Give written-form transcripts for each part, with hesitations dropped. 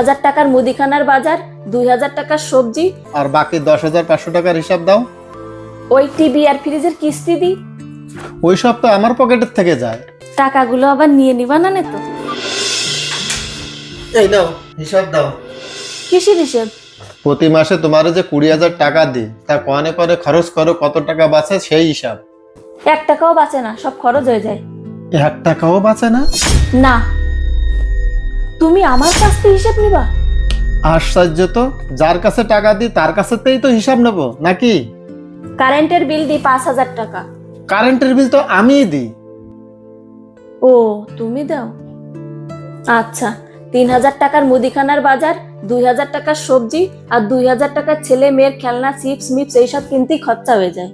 1000 টাকার মুদিখানার বাজার, 2000 টাকার সবজি, আর বাকি 10,500 টাকার হিসাব দাও। ওই টিভি আর ফ্রিজের কিস্তি দিই। ওই সব তো আমার পকেটের থেকে যায়। টাকাগুলো আবার নিয়ে নিবা না তো? এই দাও, হিসাব দাও। কিসের হিসেব? প্রতি মাসে তোমার যে 20,000 টাকা দিই, তা কনে করে খরচ করো, কত টাকা বাঁচে সেই হিসাব। 1 টাকাও বাঁচে না, সব খরচ হয়ে যায়। 1 টাকাও বাঁচে না? না, তুমি আমার কাছ থেকে হিসেব নিবা? আশ্চর্য তো, যার কাছে টাকা দিই তার কাছেতেই তো হিসাব নেবো নাকি? কারেন্টের বিল দিই 5000 টাকা। কারেন্টের বিল তো আমিই দিই। ও, তুমি দাও? আচ্ছা, 3000 টাকার মুদিখানার বাজার, 2000 টাকার সবজি আর 2000 টাকার ছেলে মেয়ের খেলনা, চিপস মিপস এইসব কিনতেই খরচা হয়ে যায়।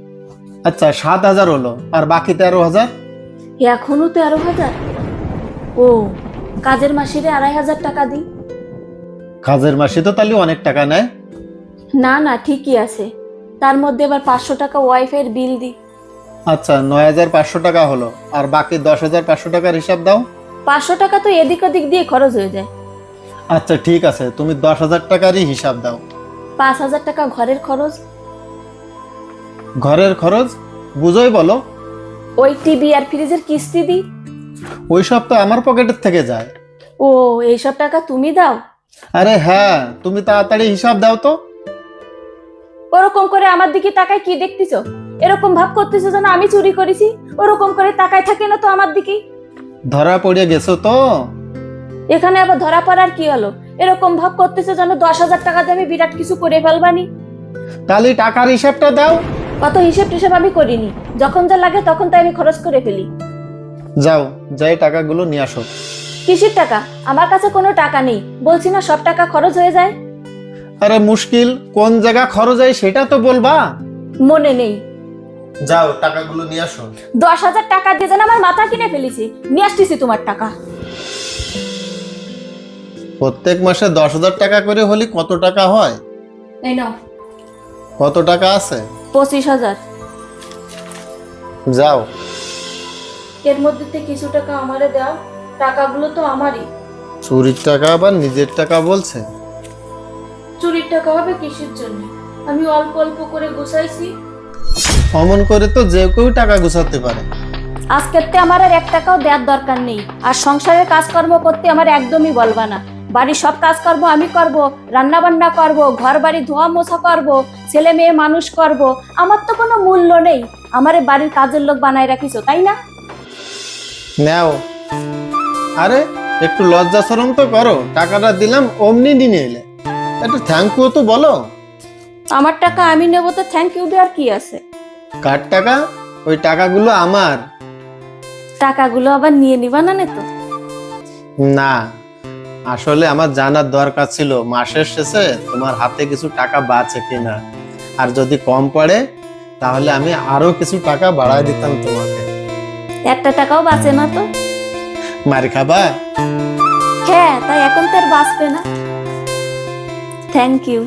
আচ্ছা, 7,000 হলো, আর বাকি 13,000? এখনো 13,000? ও, কাজের মাসিরে 2500 টাকা দিই। কাজের মাসে তো তাহলে অনেক টাকা নেয়। না না, ঠিকই আছে। তার মধ্যে আবার 500 টাকা ওয়াইফাই বিল দিই। আচ্ছা, 9,500 টাকা হলো, আর বাকি 10,500 টাকার হিসাব দাও। 500 টাকা তো এদিক ওদিক দিয়ে খরচ হয়ে যায়। আচ্ছা ঠিক আছে, তুমি 10,000 টাকারই হিসাব দাও। 5000 টাকা ঘরের খরচ। ঘরের খরচ বুঝোই বলো। ওই টিভি আর ফ্রিজের কিস্তি দিই। ওই সব তো আমার পকেটের থেকে যায়। ও, এইসব টাকা তুমি দাও? আরে হ্যাঁ, তুমি তাড়াতাড়ি হিসাব দাও তো। ওরকম করে আমার দিকে তাকায় কি দেখতেছো? এরকম ভাব করতেছো যেন আমি চুরি করেছি। ওরকম করে তাকায় থাকে না তো আমার দিকে। ধরা পড়ে গেছো তো? এখানে আবার ধরা পড়ার কি হলো? এরকম ভাব করতেছো যেন 10,000 টাকা দিয়ে আমি বিরাট কিছু করে ফেলবানি। তাহলে টাকার হিসাবটা দাও। কত হিসেব টিসেব আমি করিনি, যখন যা লাগে তখন তাই আমি খরচ করে ফেলি। যাও, যাই টাকাগুলো নিয়ে আসো। কিসের টাকা? আমার কাছে কোনো টাকা নেই, বলছি না সব টাকা খরচ হয়ে যায়। আরে মুশকিল, কোন জায়গা খরচ হয় সেটা তো বলবা। মনে নেই। যাও, টাকাগুলো নিয়ে আসো। 10,000 টাকা দিয়ে যেন আমার মাথা কিনে ফেলেছি। নিয়ে আসতেছি তোমার টাকা। প্রত্যেক মাসে 10,000 টাকা করে হলে কত টাকা হয়? এই নাও। কত টাকা আছে? 25,000। যাও। এর মধ্যে থেকে কিছু টাকা আমারে দাও। টাকাগুলো তো আমারই। চুরির টাকা আবার নিজের টাকা বলছে। চুরির টাকা হবে কিসের জন্য? আমি অল্প অল্প করে গুছাইছি। অমন করে তো যে কেউ টাকা গুছাতে পারে। আজকের তে আমার আর 1 টাকাও দেওয়ার দরকার নেই। আর সংসারের কাজকর্ম করতে আমার একদমই বলবা না। বাড়ির সব কাজকর্ম আমি করব, রান্না বান্না করব, ঘর বাড়ি ধোয়া মোছা করব, ছেলে মেয়ে মানুষ করব। আমার তো কোনো মূল্য নেই। আমারে বাড়ির কাজের লোক বানায় রাখিছো, তাই না? নাও। আরে একটু লজ্জা শরম তো করো, টাকাটা দিলাম অমনি নিয়ে এলে, একটু থ্যাংক ইউ তো বলো। আমার টাকা আমি নেবো তো থ্যাংক ইউ দেওয়ার কি আছে? কার টাকা? ওই টাকাগুলো আমার। টাকাগুলো আবার নিয়ে নিবা না তো? না, আসলে আমার জানার দরকার ছিল মাসের শেষে তোমার হাতে কিছু টাকা বাঁচে কিনা, আর যদি কম পড়ে তাহলে আমি আরো কিছু টাকা বাড়ায় দিতাম তোমাকে। 1 টাকাও বাঁচে না তো? মার খাবা? হ্যাঁ, তাই এখন তো আর বাঁচবে না। Thank you.